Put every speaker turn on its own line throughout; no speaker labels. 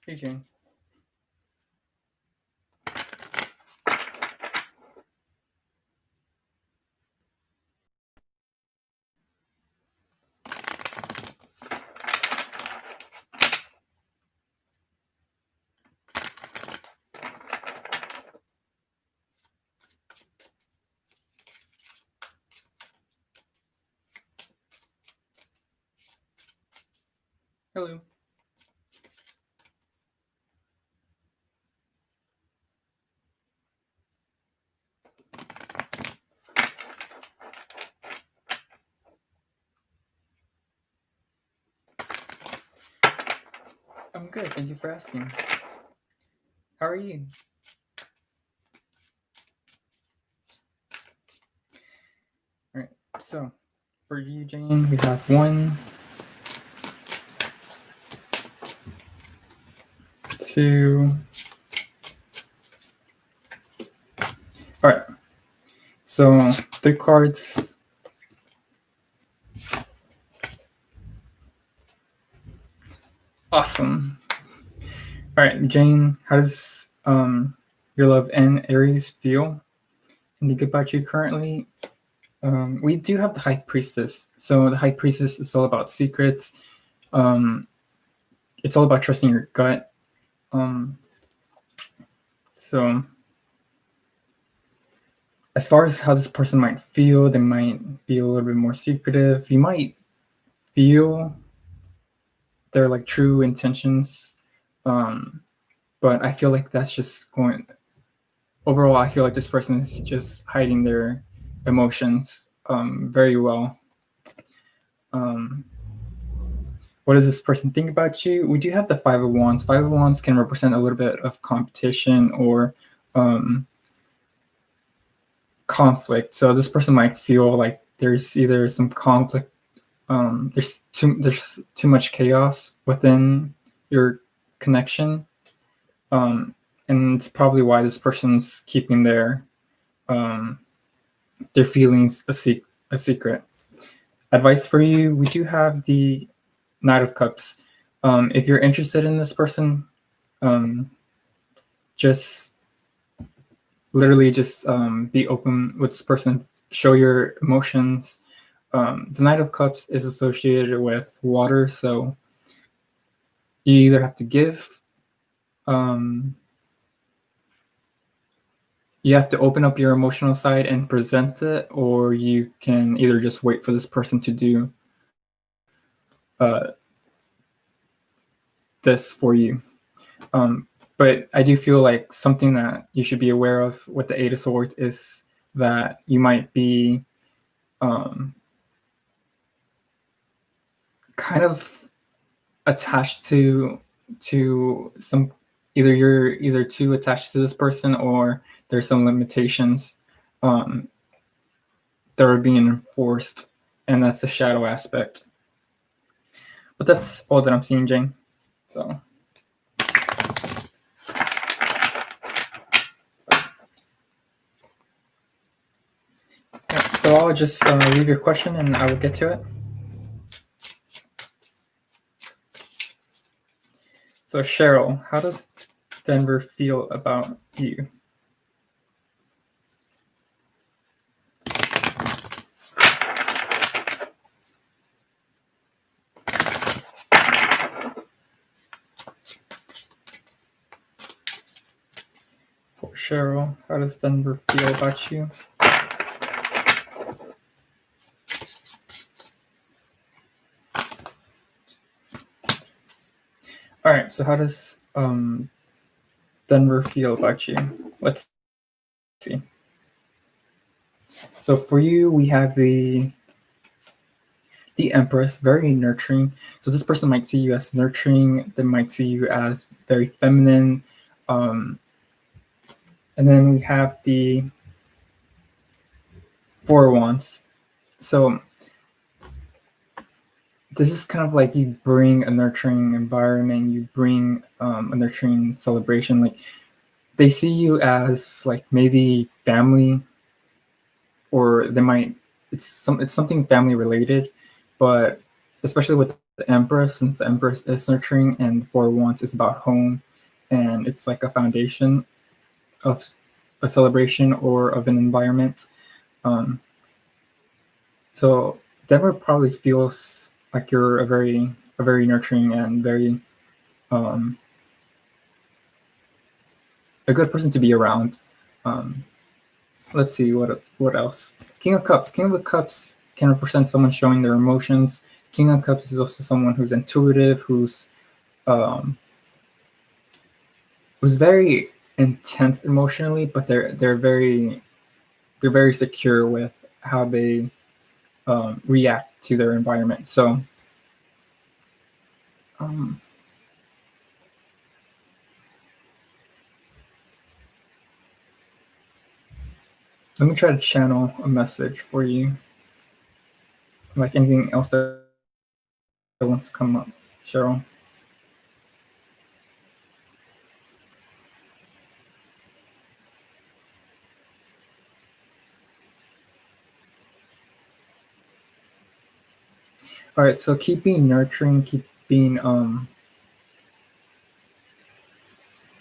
Hey, Jane. Hello. I'm good. Thank you for asking. How are you? All right. So, for you, Jane, we have 1, 2. All right. So, 3 cards. Awesome. All right, Jane. How does your love and Aries feel? Anything about you currently? We do have the High Priestess. So the High Priestess is all about secrets. It's all about trusting your gut. So as far as how this person might feel, they might be a little bit more secretive. You might feel their like true intentions, but I feel like that's just going. Overall, I feel like this person is just hiding their emotions very well. What does this person think about you? We do have the Five of Wands. Five of Wands can represent a little bit of competition or conflict. So this person might feel like there's either some conflict, there's too much chaos within your connection, and it's probably why this person's keeping their feelings a secret. Advice for you: we do have the Knight of Cups. If you're interested in this person, just literally just be open with this person. Show your emotions. The Knight of Cups is associated with water, so you either have to give, you have to open up your emotional side and present it, or you can either just wait for this person to do this for you. But I do feel like something that you should be aware of with the Eight of Swords is that you might be kind of attached to some, you're too attached to this person, or there's some limitations that are being enforced, and that's the shadow aspect. But that's all that I'm seeing, Jane. So I'll just leave your question and I will get to it. So Cheryl, how does Denver feel about you? For Cheryl, how does Denver feel about you? All right, so how does Denver feel about you? Let's see. So for you, we have the Empress, very nurturing. So this person might see you as nurturing. They might see you as very feminine. And then we have the Four of Wands. So this is kind of like you bring a nurturing environment. You bring a nurturing celebration. Like they see you as like maybe family, or they might it's something family related, but especially with Empress, since the Empress is nurturing and the Four of Wands is about home, and it's like a foundation of a celebration or of an environment. Um, so Denver probably feels like you're a very nurturing and very um, a good person to be around. Um, let's see what else. King of Cups. King of Cups can represent someone showing their emotions. King of Cups is also someone who's intuitive, um, who's very intense emotionally, but they're very secure with how they react to their environment. So um, let me try to channel a message for you. Like anything else that wants to come up, Cheryl. All right, so keep being nurturing, keep being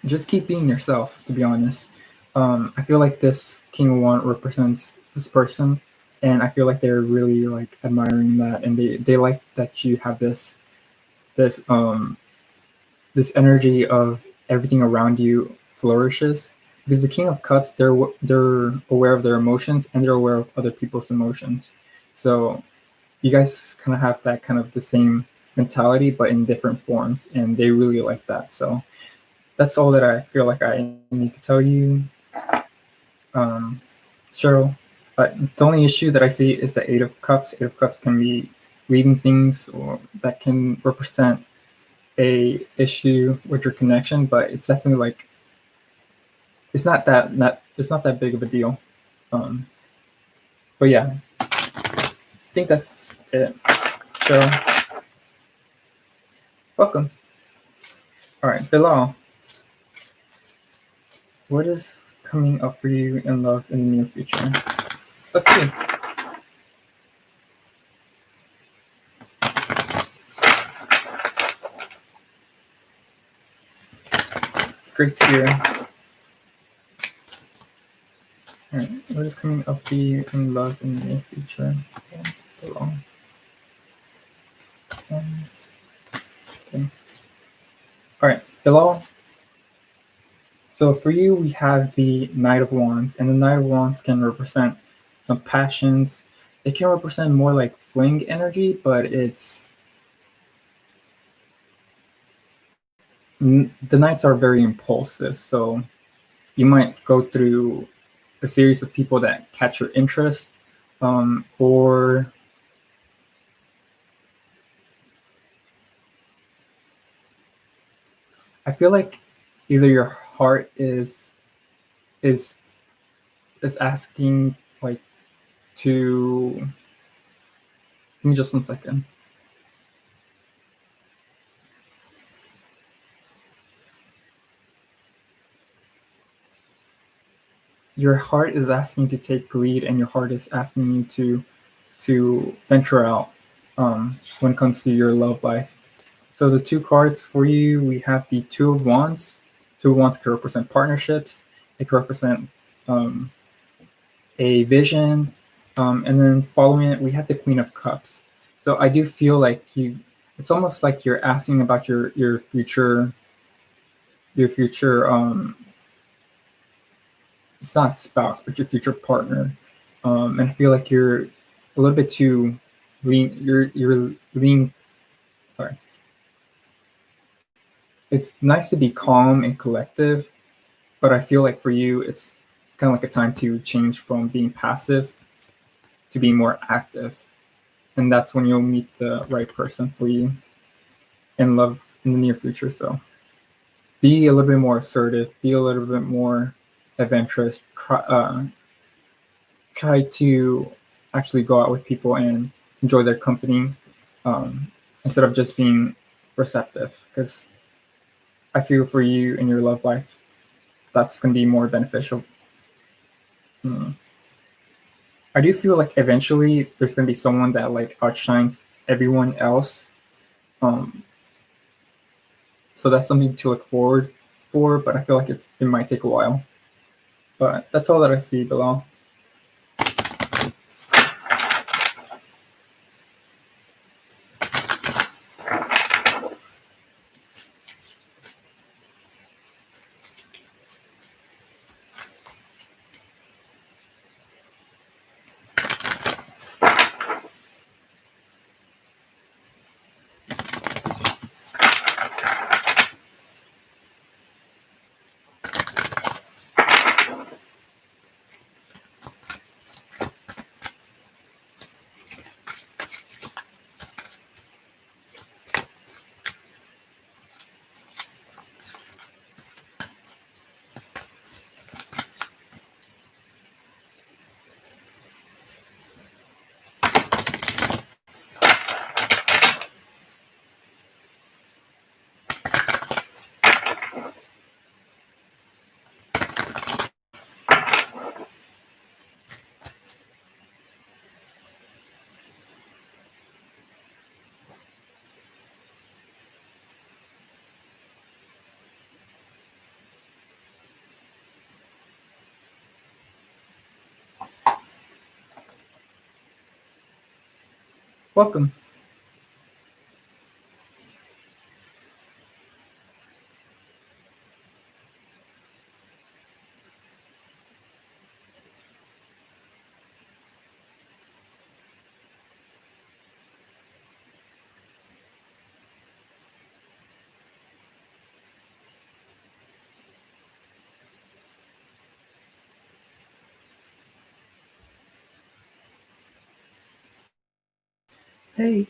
just keep being yourself. To be honest, I feel like this King of Wands represents this person, and I feel like they're really like admiring that, and they like that you have this this energy of everything around you flourishes. Because the King of Cups, they're aware of their emotions and they're aware of other people's emotions. So you guys kind of have that kind of the same mentality, but in different forms, and they really like that. So that's all that I feel like I need to tell you, um, Cheryl. But the only issue that I see is the Eight of Cups. Eight of Cups can be leaving things, or that can represent a issue with your connection, but it's definitely like it's not that big of a deal. Um, but yeah, I think that's it. Cheryl, welcome. All right, Bilal, what is coming up for you in love in the near future? Let's see. It's great to hear. All right, what is coming up for you in love in the near future? Bilal. Okay. All right, Bilal. So for you, we have the Knight of Wands, and the Knight of Wands can represent some passions. It can represent more like fling energy, but the Knights are very impulsive. So you might go through a series of people that catch your interest, or I feel like either your heart is is asking like to. Give me just 1 second. Your heart is asking to take lead, and your heart is asking you to venture out when it comes to your love life. So the two cards for you, we have the Two of Wands. Two of Wands can represent partnerships. It can represent um, a vision, and then following it, we have the Queen of Cups. So I do feel like you. It's almost like you're asking about your future. It's not spouse, but your future partner. And I feel like you're a little bit too lean. You're lean. Sorry. It's nice to be calm and collective, but I feel like for you, it's kind of like a time to change from being passive to being more active, and that's when you'll meet the right person for you in love in the near future. So be a little bit more assertive, be a little bit more adventurous. Try to actually go out with people and enjoy their company, um, instead of just being receptive. Because I feel for you in your love life, that's going to be more beneficial. Mm. I do feel like eventually there's going to be someone that like outshines everyone else, Um, so that's something to look forward for, but I feel like it might take a while. But that's all that I see below. Welcome. Hey.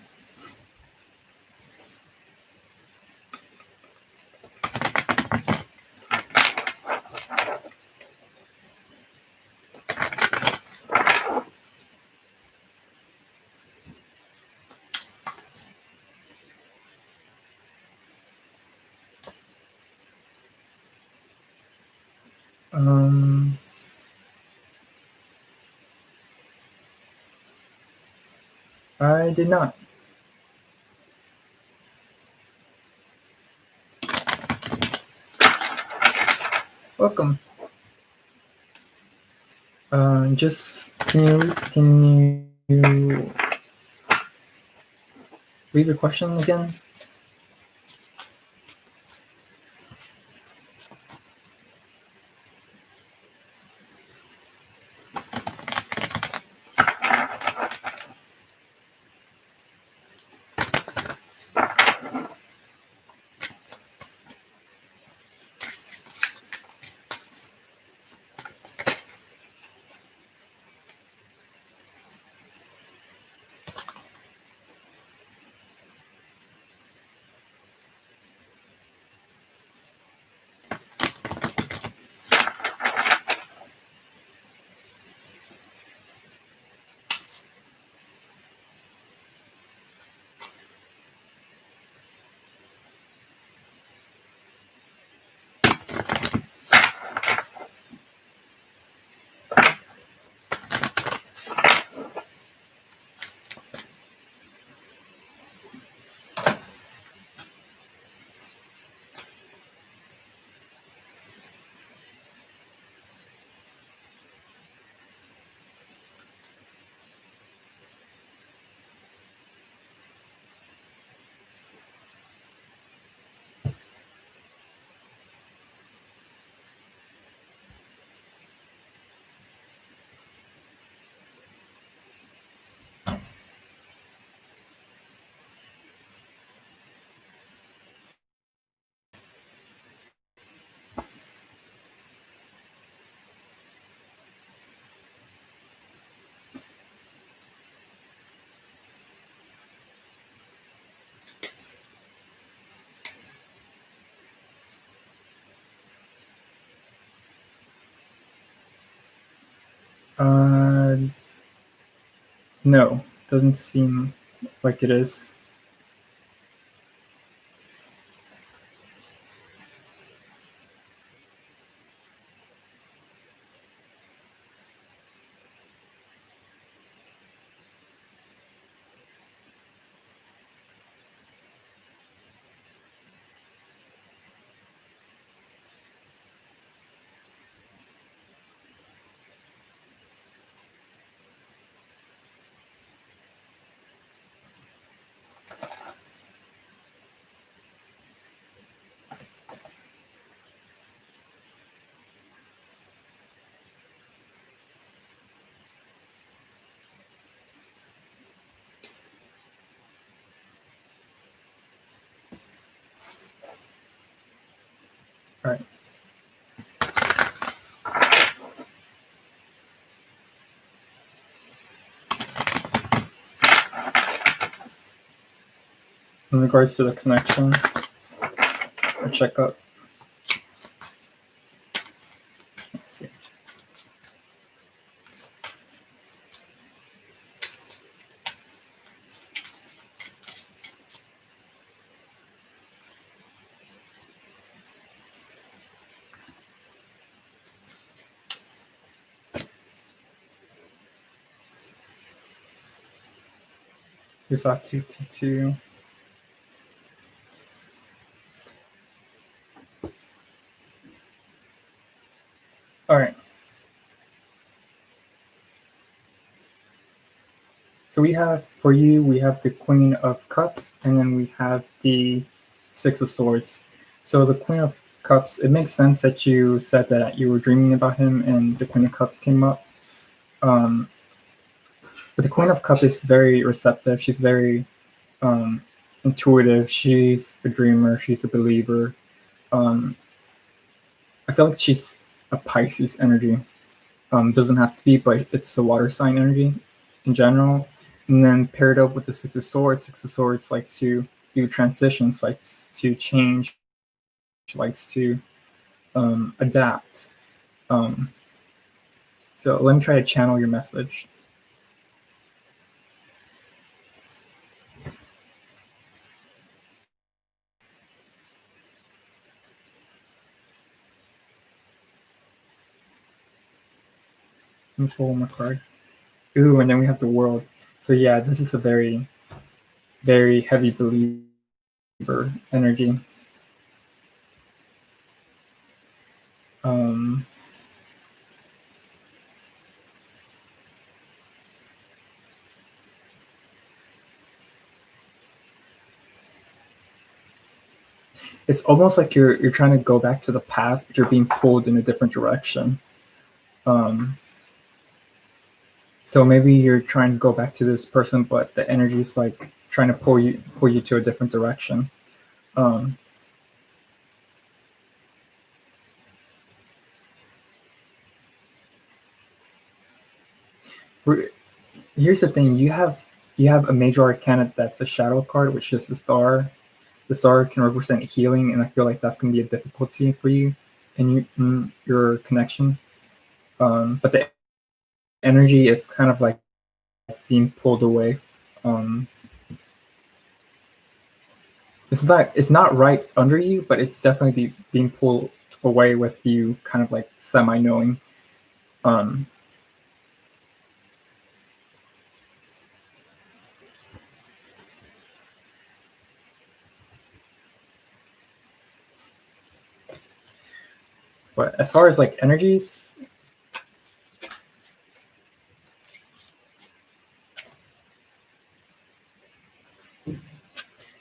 Um, I did not. Welcome. Just can you read your question again? Uh, no, doesn't seem like it is. All right. In regards to the connection or checkup, let's see. You saw 222. All right. So we have, for you, we have the Queen of Cups, and then we have the Six of Swords. So the Queen of Cups, it makes sense that you said that you were dreaming about him and the Queen of Cups came up. But the Queen of Cups is very receptive. She's very intuitive. She's a dreamer. She's a believer. I feel like she's a Pisces energy. Doesn't have to be, but it's a water sign energy in general. And then paired up with the Six of Swords likes to do transitions, likes to change, likes to adapt. So let me try to channel your message. Let me pull one more card. Ooh, and then we have the World. So yeah, this is a very, very heavy believer energy. It's almost like you're trying to go back to the past, but you're being pulled in a different direction. So maybe you're trying to go back to this person, but the energy is like trying to pull you to a different direction. Here's the thing: you have a major arcana that's a shadow card, which is the star. The star can represent healing, and I feel like that's going to be a difficulty for you in your connection. But the energy, it's kind of like being pulled away. It's not right under you, but it's definitely being pulled away with you, kind of like semi knowing. But as far as like energies,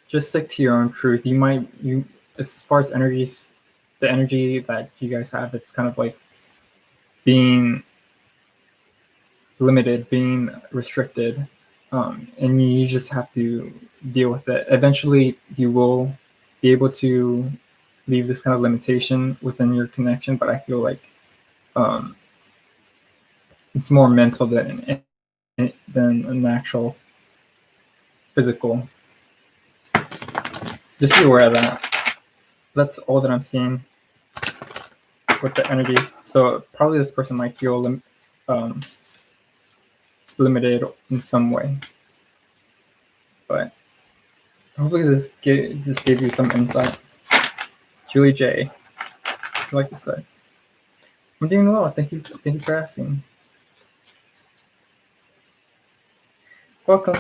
just stick to your own truth. You as far as energies, the energy that you guys have, it's kind of like being limited, being restricted, and you just have to deal with it. Eventually, you will be able to leave this kind of limitation within your connection, but I feel like it's more mental than an actual physical. Just be aware of that. That's all that I'm seeing with the energies. So probably this person might feel limited in some way, but hopefully this just gave you some insight. Julie J, I'd like to say, I'm doing well. Thank you for asking. Welcome.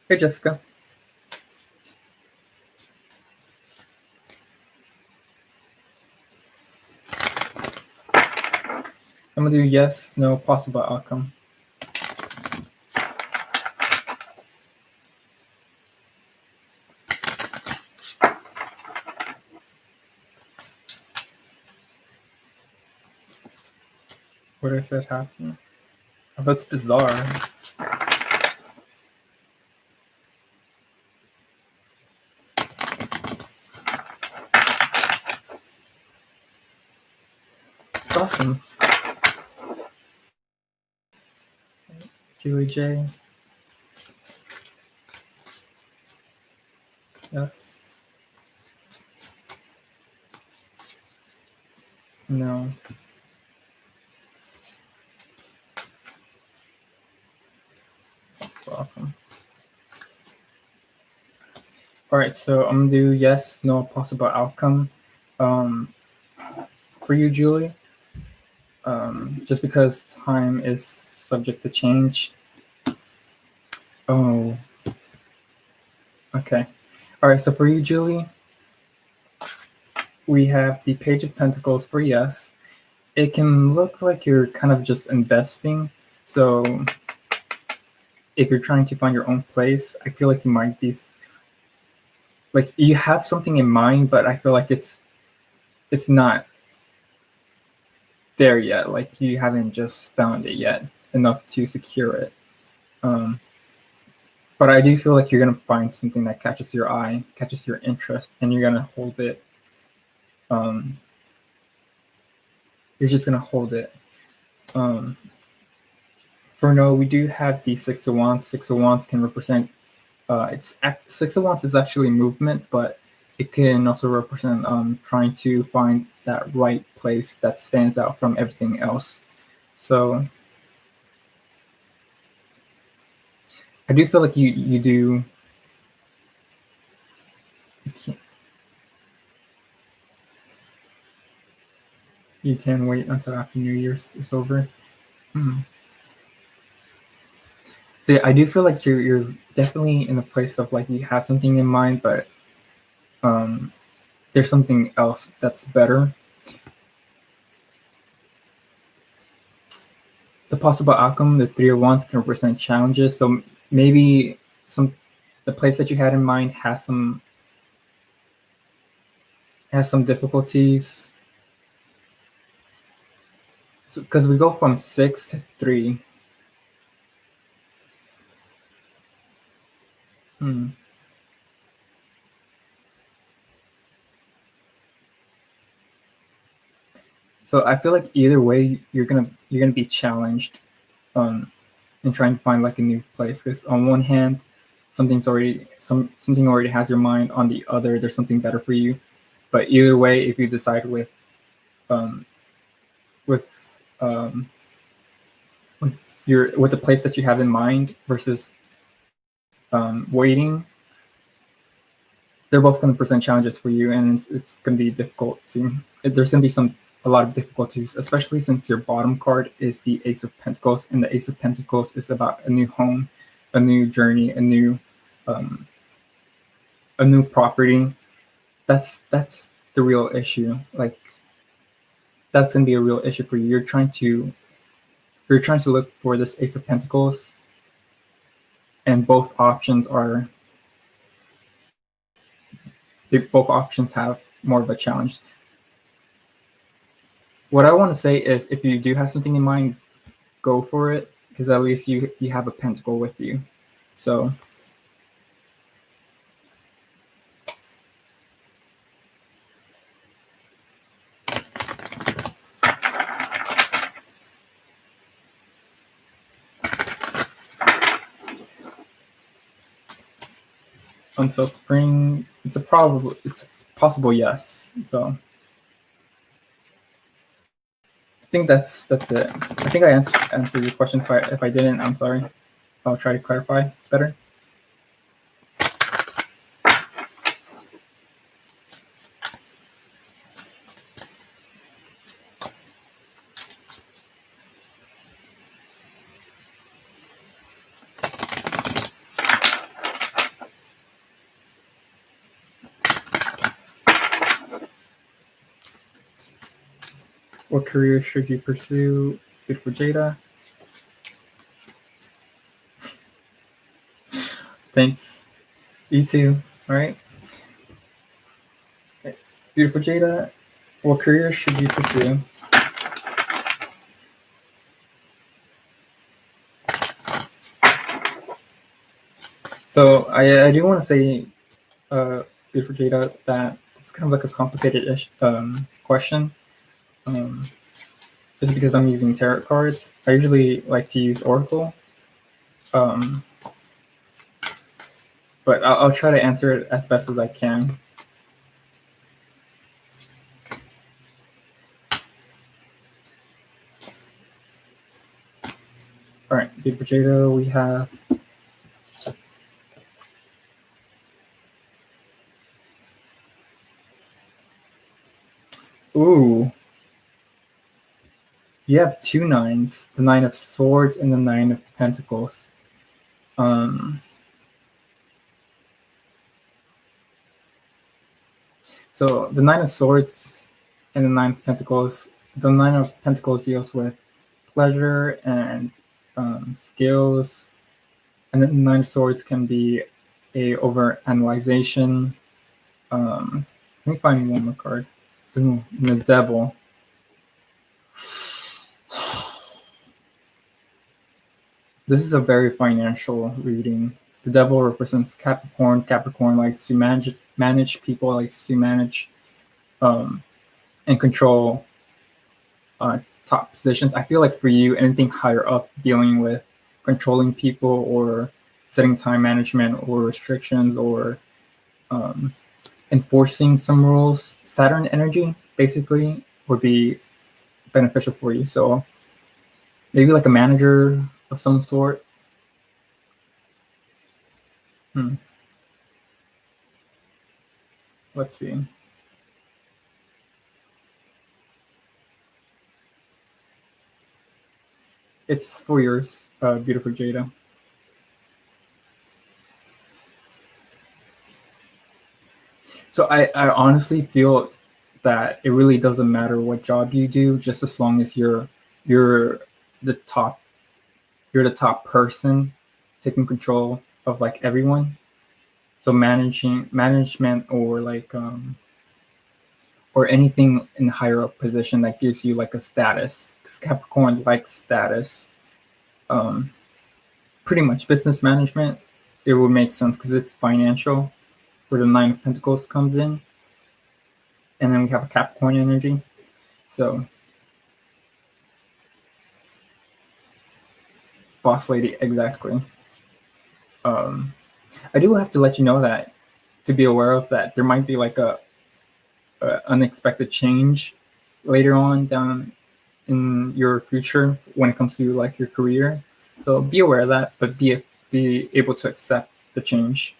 Hey, Jessica. I'm gonna do yes, no, possible outcome. What I said happened. Oh, that's bizarre. Awesome. Julie J. Yes. No. That's welcome. All right, so I'm gonna do yes, no possible outcome. For you, Julie, just because time is subject to change. Oh, okay. All right, so for you, Julie, we have the Page of Pentacles for yes. It can look like you're kind of just investing. So if you're trying to find your own place, I feel like you might be like you have something in mind, but I feel like it's not there yet. Like you haven't just found it yet enough to secure it. But I do feel like you're gonna find something that catches your eye, catches your interest, and you're gonna hold it. You're just gonna hold it. For no, we do have the Six of Wands. Six of Wands can represent. Six of Wands is actually movement, but it can also represent trying to find that right place that stands out from everything else. So I do feel like you do. You can wait until after New Year's is over. So yeah, I do feel like you're definitely in a place of like you have something in mind, but there's something else that's better. The possible outcome, the Three of Wands can represent challenges. So maybe the place that you had in mind has some difficulties. So because we go from 6 to 3. So I feel like either way you're gonna be challenged in trying to find like a new place. Because on one hand, something already has your mind. On the other, there's something better for you. But either way, if you decide with the place that you have in mind versus waiting, they're both going to present challenges for you, and it's going to be difficult. There's going to be a lot of difficulties, especially since your bottom card is the Ace of Pentacles, and the Ace of Pentacles is about a new home, a new journey, a new property. That's the real issue. Like that's going to be a real issue for you. You're trying to look for this Ace of Pentacles, and both options have more of a challenge. What I want to say is, if you do have something in mind, go for it, because at least you have a pentacle with you. So until spring, it's possible yes. So I think that's it. I think I answered your question. If I didn't, I'm sorry. I'll try to clarify better. What career should you pursue? Beautiful Jada. Thanks. You too. All right. Beautiful Jada. What career should you pursue? So I do want to say, beautiful Jada, that it's kind of like a complicated question. just because I'm using tarot cards. I usually like to use Oracle, um, but I'll try to answer it as best as I can. All right, beautiful Jada, we have ooh, you have two nines, the Nine of Swords and the Nine of Pentacles. So the Nine of Swords and the Nine of Pentacles, the Nine of Pentacles deals with pleasure and skills, and then the Nine of Swords can be a over-analyzation. Let me find one more card. The Devil. This is a very financial reading. The Devil represents Capricorn. Capricorn likes to manage people, likes to manage and control top positions. I feel like for you, anything higher up dealing with controlling people or setting time management or restrictions or enforcing some rules, Saturn energy basically would be beneficial for you. So maybe like a manager of some sort. Let's see. It's for yours, beautiful Jada. So I honestly feel that it really doesn't matter what job you do, just as long as you're the top you're the top person taking control of like everyone. So management or like or anything in higher up position that gives you like a status. Because Capricorn likes status. Pretty much business management. It would make sense because it's financial, where the Nine of Pentacles comes in, and then we have a Capricorn energy. So, boss lady, exactly. I do have to let you know that to be aware of that there might be like a unexpected change later on down in your future when it comes to like your career. So be aware of that, but be able to accept the change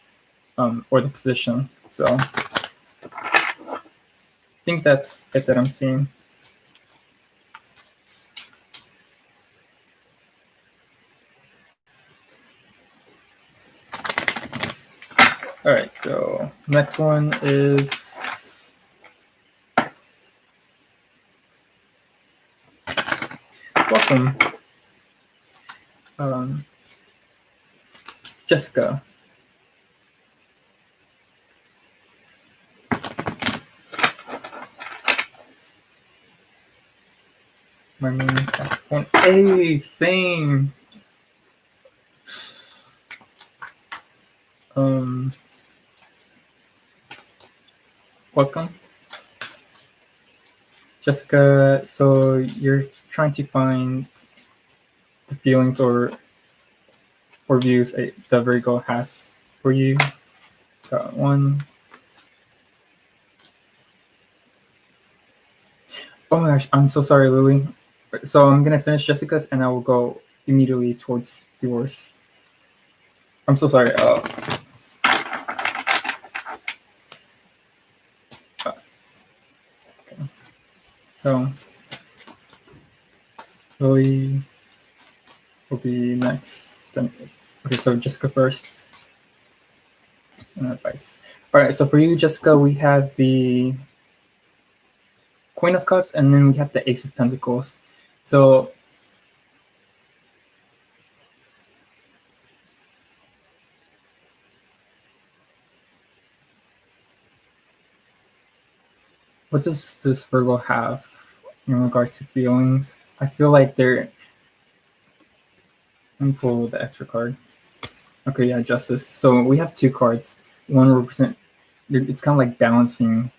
or the position. So I think that's it that I'm seeing. All right, so next one is welcome, Jessica. My main Capricorn. Hey, same. Welcome, Jessica. So you're trying to find the feelings or views the Virgo has for you. Got one. Oh my gosh, I'm so sorry, Lily. So I'm gonna finish Jessica's and I will go immediately towards yours. I'm so sorry. Okay. So Lily will be next. Then, okay, so Jessica first. And advice. All right, so for you, Jessica, we have the Queen of Cups, and then we have the Ace of Pentacles. So what does this Virgo have in regards to feelings? I feel like they're. Let me pull the extra card. Okay, yeah, Justice. So we have two cards. One represent. It's kind of like balancing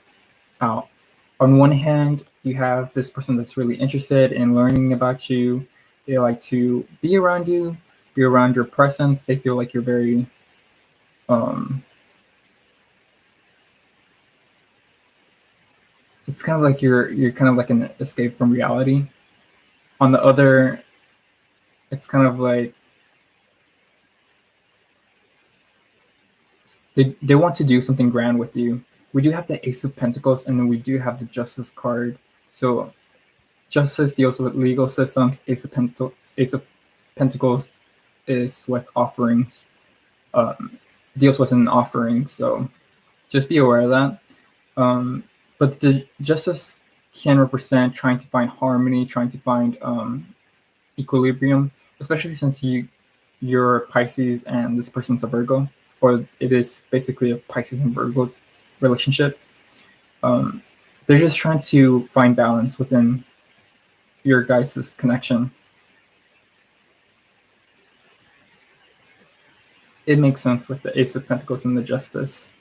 out on one hand, you have this person that's really interested in learning about you. They like to be around you, be around your presence. They feel like you're very um, it's kind of like you're kind of like an escape from reality. On the other, it's kind of like they want to do something grand with you. We do have the Ace of Pentacles, and then we do have the Justice card. So Justice deals with legal systems. Ace of Pentacles is with offerings. Deals with an offering. So just be aware of that. But the Justice can represent trying to find harmony, trying to find equilibrium, especially since you're Pisces and this person's a Virgo, or it is basically a Pisces and Virgo relationship. They're just trying to find balance within your guys' connection. It makes sense with the Ace of Pentacles and the Justice.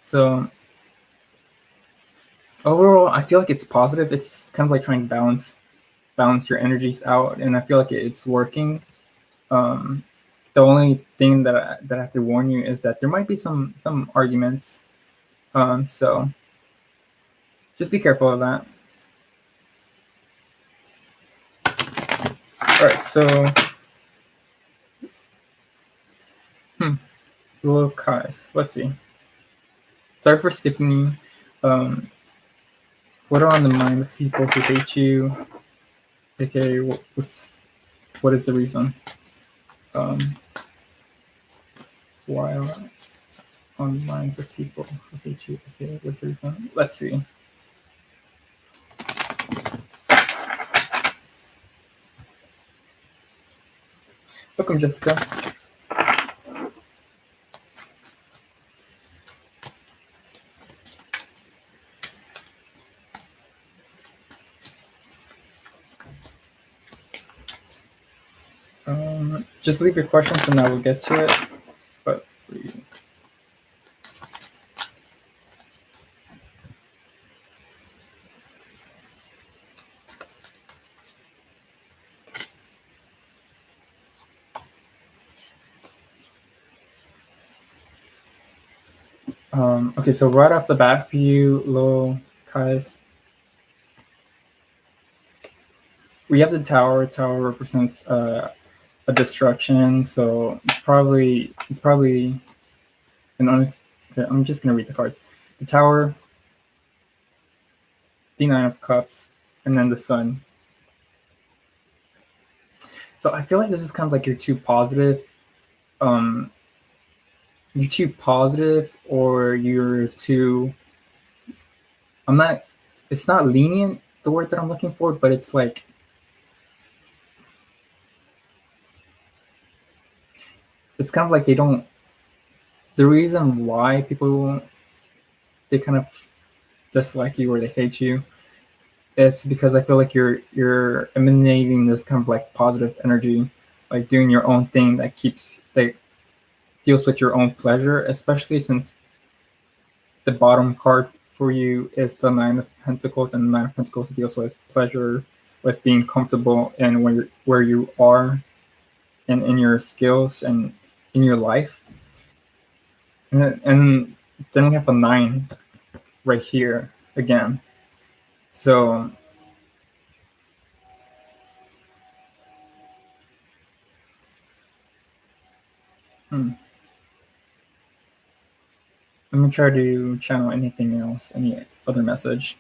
So overall, I feel like it's positive. It's kind of like trying to balance your energies out, and I feel like it's working. The only thing that I have to warn you is that there might be some arguments. So just be careful of that. All right, so little guys, let's see. Sorry for skipping you. What are on the mind of people who hate you? AKA, what is the reason? Why are on the minds of people who hate you? Okay, what's the reason? Let's see. Welcome, Jessica. Just leave your questions and I will get to it. But okay, so right off the bat for you, little guys, we have the tower. Tower represents a destruction, so it's probably an okay, I'm just gonna read the cards. The Tower, the Nine of Cups, and then the Sun. So I feel like this is kind of like you're too positive. You're too positive, or you're too. I'm not. It's not lenient, the word that I'm looking for, but it's like. It's kind of like they don't. The reason why people they kind of dislike you or they hate you, it's because I feel like you're emanating this kind of like positive energy, like doing your own thing that deals with your own pleasure, especially since the bottom card for you is the Nine of Pentacles, and the Nine of Pentacles deals with pleasure, with being comfortable and where you are, and in your skills and in your life. And then we have a 9 right here again. So I'm gonna try to channel anything else, any other message.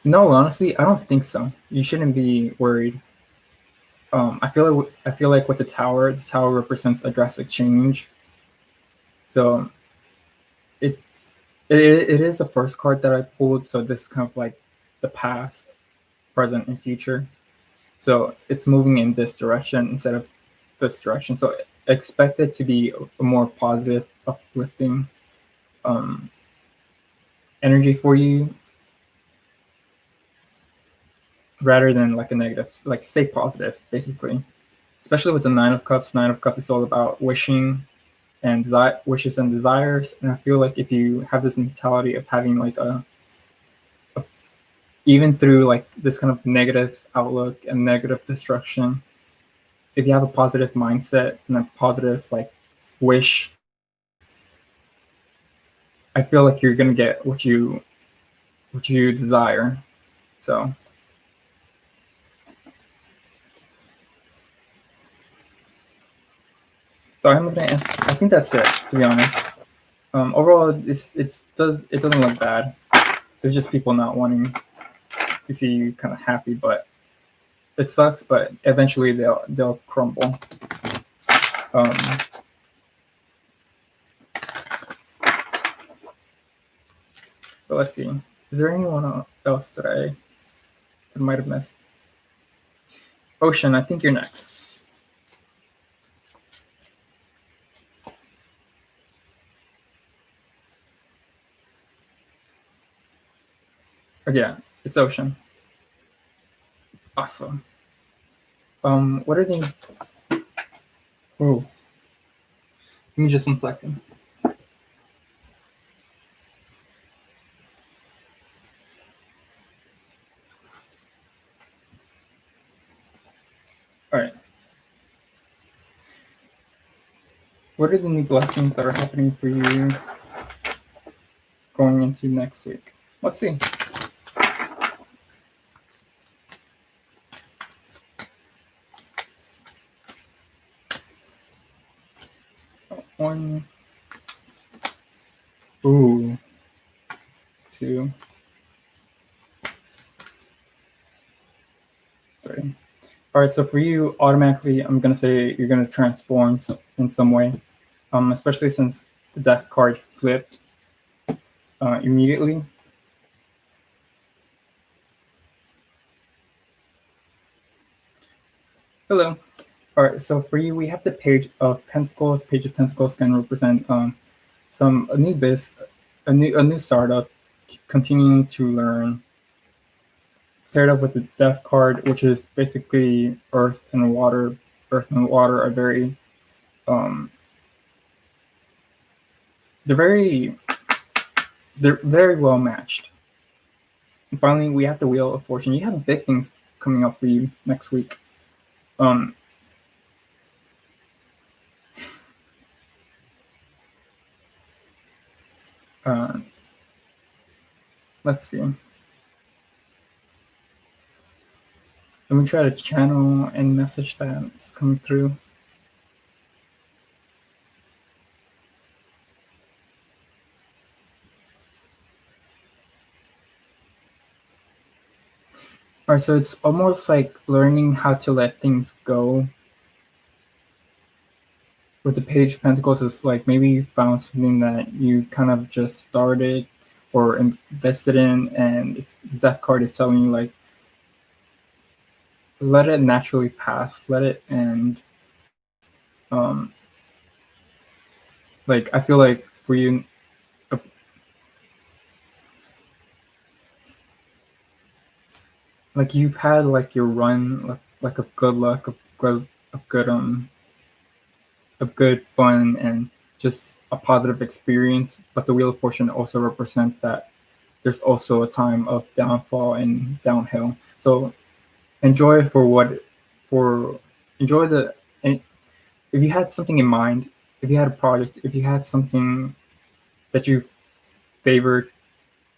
No, honestly, I don't think so. You shouldn't be worried. I feel like with the tower represents a drastic change. So it is the first card that I pulled. So this is kind of like the past, present, and future. So it's moving in this direction instead of this direction. So expect it to be a more positive, uplifting energy for you. rather than like a negative. Like stay positive, basically. Especially with the Nine of Cups. Nine of Cups is all about wishing and wishes and desires. And I feel like if you have this mentality of having like a even through like this kind of negative outlook and negative destruction, if you have a positive mindset and a positive like wish, I feel like you're gonna get what you desire. So I'm gonna answer. I think that's it, to be honest. Overall, it doesn't look bad. It's just people not wanting to see you kind of happy, but it sucks. But eventually they'll crumble. Um, but let's see. Is there anyone else that that might have missed? Ocean, I think you're next. Oh, yeah, it's Ocean. Awesome. What are the? Oh, give me just 1 second. All right. What are the new blessings that are happening for you going into next week? Let's see. One. Ooh. Two. Three. All right. So for you, automatically, I'm gonna say you're gonna transform in some way. Especially since the death card flipped immediately. Hello. All right. So for you, we have the Page of Pentacles. Page of Pentacles can represent a new a new startup, continuing to learn. Paired up with the Death card, which is basically Earth and Water. Earth and Water are very um, they're very well matched. And finally, we have the Wheel of Fortune. You have big things coming up for you next week. Um, uh, let's see. Let me try to channel any message that's coming through. All right, so it's almost like learning how to let things go. With the Page of Pentacles, it's like maybe you found something that you kind of just started or invested in, and the Death card is telling you like, let it naturally pass, let it end. Um, like I feel like for you, like you've had like your run like of good luck, of good of good fun and just a positive experience. But the Wheel of Fortune also represents that there's also a time of downfall and downhill. So enjoy for what for enjoy the and if you had something in mind, if you had a project, if you had something that you favored,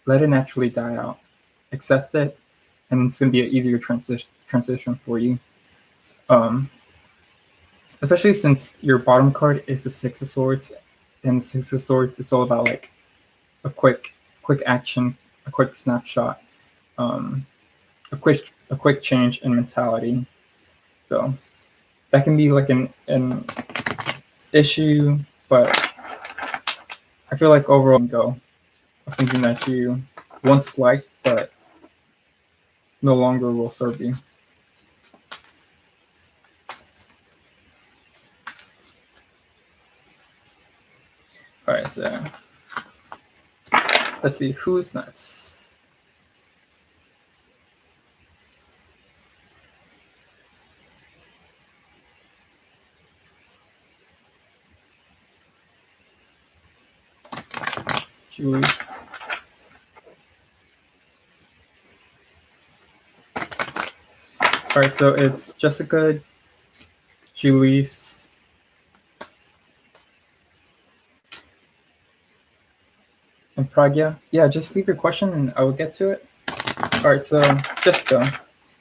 let it naturally die out. Accept it, and it's going to be an easier transition for you. Um, Especially since your bottom card is the Six of Swords, and the Six of Swords is all about like a quick action, a quick snapshot, um, a quick change in mentality. So that can be like an issue, but I feel like overall go of something that you once liked but no longer will serve you. All right, so let's see who's next. Julie's. All right, so it's Jessica, Julie's, and Pragya. Yeah, just leave your question and I will get to it. All right, so Jessica,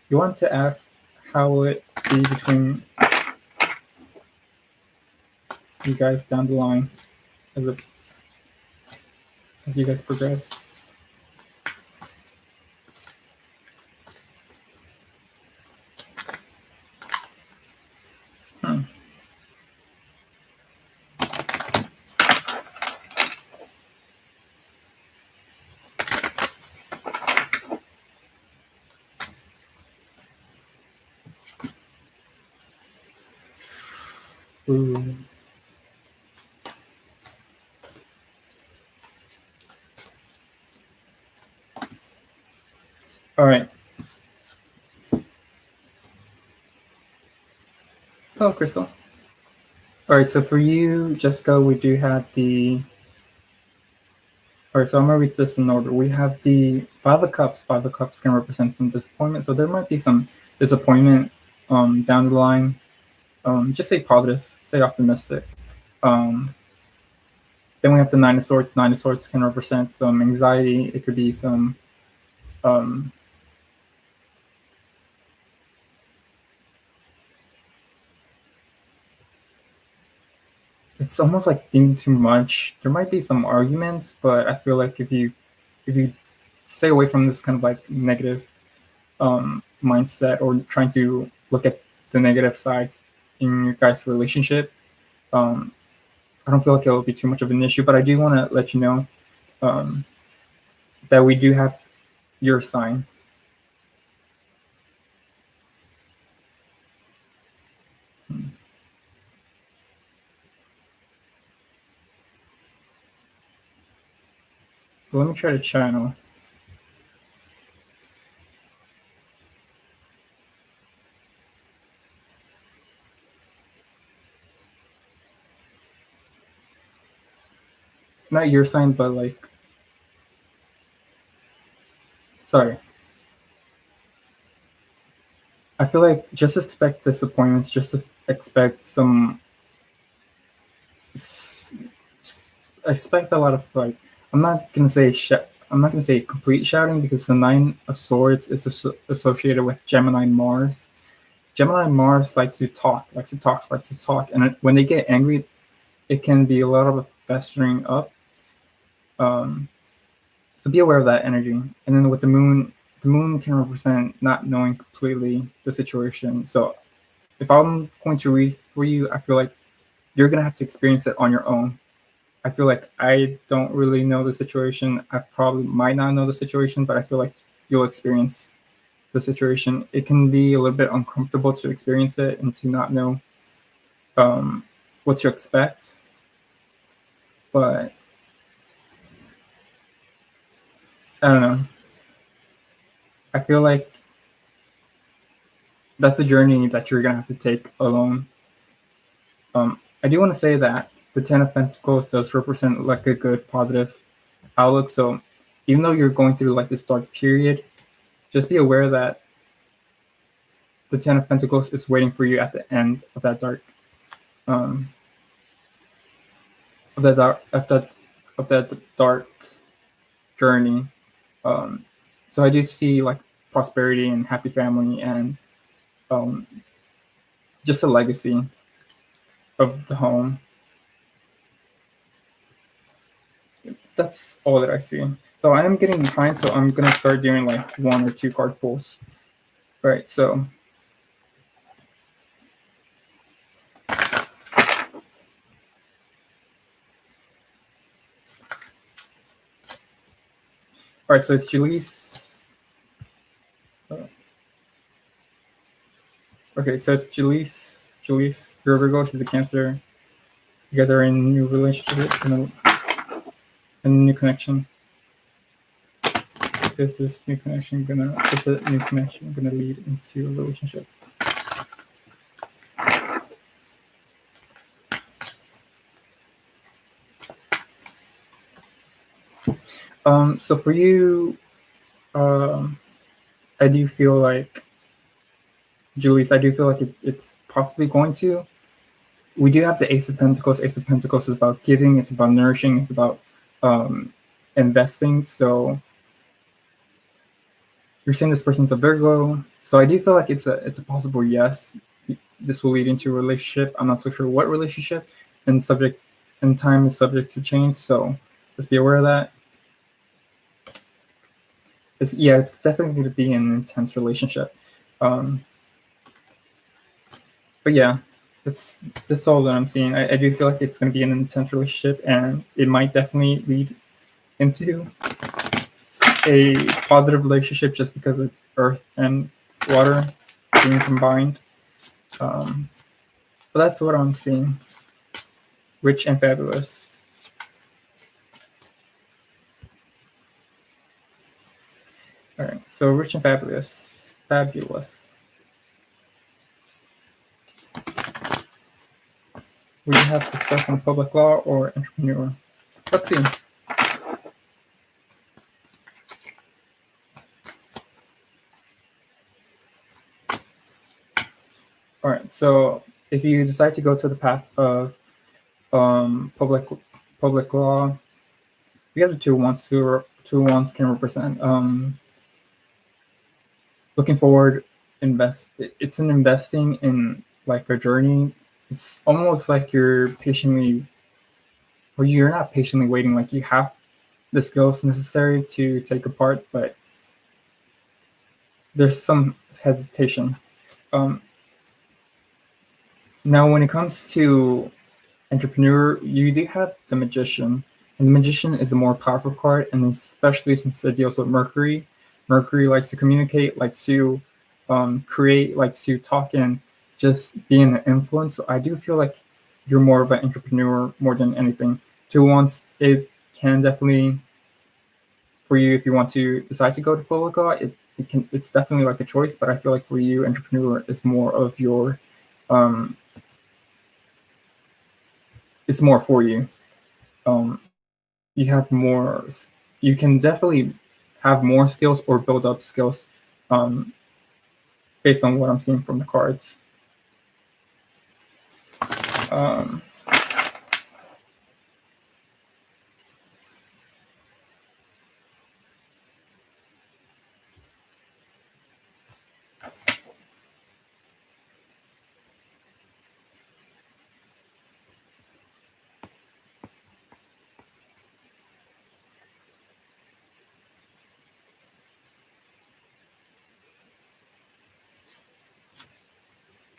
you want to ask how will it be between you guys down the line as you guys progress? Hmm. Ooh. All right. Hello, Crystal. All right, so for you, Jessica, we do have the. All right, so I'm gonna read this in order. We have the Five of Cups. Five of Cups can represent some disappointment, so there might be some disappointment down the line. Just stay positive, stay optimistic. Um, then we have the Nine of Swords. Nine of Swords can represent some anxiety. It could be some um, it's almost like thinking too much. There might be some arguments, but I feel like if you stay away from this kind of like negative mindset or trying to look at the negative sides in your guys' relationship, um, I don't feel like it will be too much of an issue. But I do want to let you know um, that we do have your sign. So let me try to channel. Not your sign, but like, sorry. I feel like just expect disappointments, just expect some, expect a lot of like, I'm not gonna say I'm not gonna say complete shouting because the Nine of Swords is associated with Gemini Mars. Gemini Mars likes to talk, likes to talk, likes to talk, and when they get angry, it can be a lot of festering up. Um, so be aware of that energy. And then with the moon can represent not knowing completely the situation. So if I'm going to read for you, I feel like you're gonna have to experience it on your own. I feel like I don't really know the situation. I probably might not know the situation, but I feel like you'll experience the situation. It can be a little bit uncomfortable to experience it and to not know um, what to expect. But I don't know. I feel like that's a journey that you're gonna have to take alone. I do want to say that the Ten of Pentacles does represent like a good positive outlook. So even though you're going through like this dark period, just be aware that the Ten of Pentacles is waiting for you at the end of that dark, um, of that dark journey. Um, so I do see like prosperity and happy family and um, just a legacy of the home. That's all that I see. So I am getting behind, so I'm gonna start doing like one or two card pulls. All right, so all right, so it's Julie's. Okay, so it's Julie's. Julie's, you're a Virgo. She's a Cancer. You guys are in a new relationship, in a new connection. Is this new connection gonna? Is a new connection gonna lead into a relationship? So for you, um, I do feel like, Julius, I do feel like it's possibly going to. We do have the Ace of Pentacles. Ace of Pentacles is about giving. It's about nourishing. It's about um, investing. So you're saying this person's a Virgo. So I do feel like it's a possible yes. This will lead into a relationship. I'm not so sure what relationship, and subject and time is subject to change. So just be aware of that. It's definitely going to be an intense relationship. Um, but yeah, that's all that I'm seeing. I do feel like it's going to be an intense relationship, and it might definitely lead into a positive relationship just because it's earth and water being combined. But that's what I'm seeing. Rich and fabulous. All right, so rich and fabulous. Fabulous. We have success in public law or entrepreneur. Let's see. All right, so if you decide to go to the path of public law, we have the two wands. Two wands can represent looking forward. It's an investing in like a journey. It's almost like you're patiently, or you're not patiently waiting. Like you have the skills necessary to take a part, but there's some hesitation. Um, Now, when it comes to entrepreneur, you do have the magician, and the magician is a more powerful card, and especially since it deals with Mercury. Mercury likes to communicate, likes to create, likes to talk, and just be an influence. So I do feel like you're more of an entrepreneur more than anything. Two Wands, it can definitely, for you, if you want to decide to go to public law, it's definitely like a choice. But I feel like for you, entrepreneur is more of your um, it's more for you. Um, you have more. You can definitely have more skills or build up skills um, based on what I'm seeing from the cards. Um,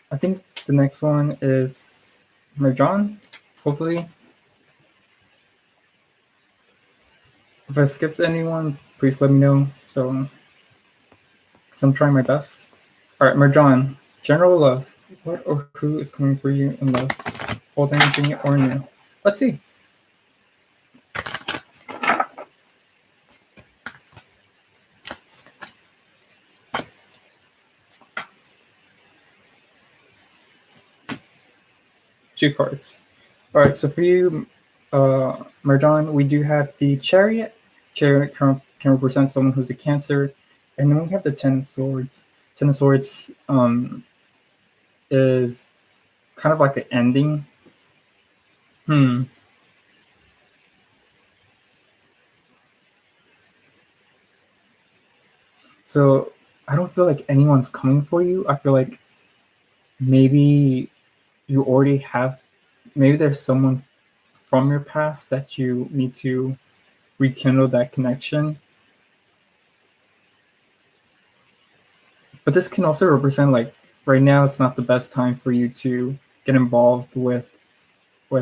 I think the next one is Marjan. Hopefully, if I skipped anyone, please let me know. So, because I'm trying my best. All right, Marjan. General love. What or who is coming for you in love? Old energy or new? Let's see. Two cards. All right, so for you, Marjan, we do have the Chariot. Chariot can represent someone who's a Cancer, and then we have the Ten of Swords. Ten of Swords is kind of like an ending. Hmm. So I don't feel like anyone's coming for you. I feel like maybe you already have. Maybe there's someone from your past that you need to rekindle that connection. But this can also represent like right now it's not the best time for you to get involved with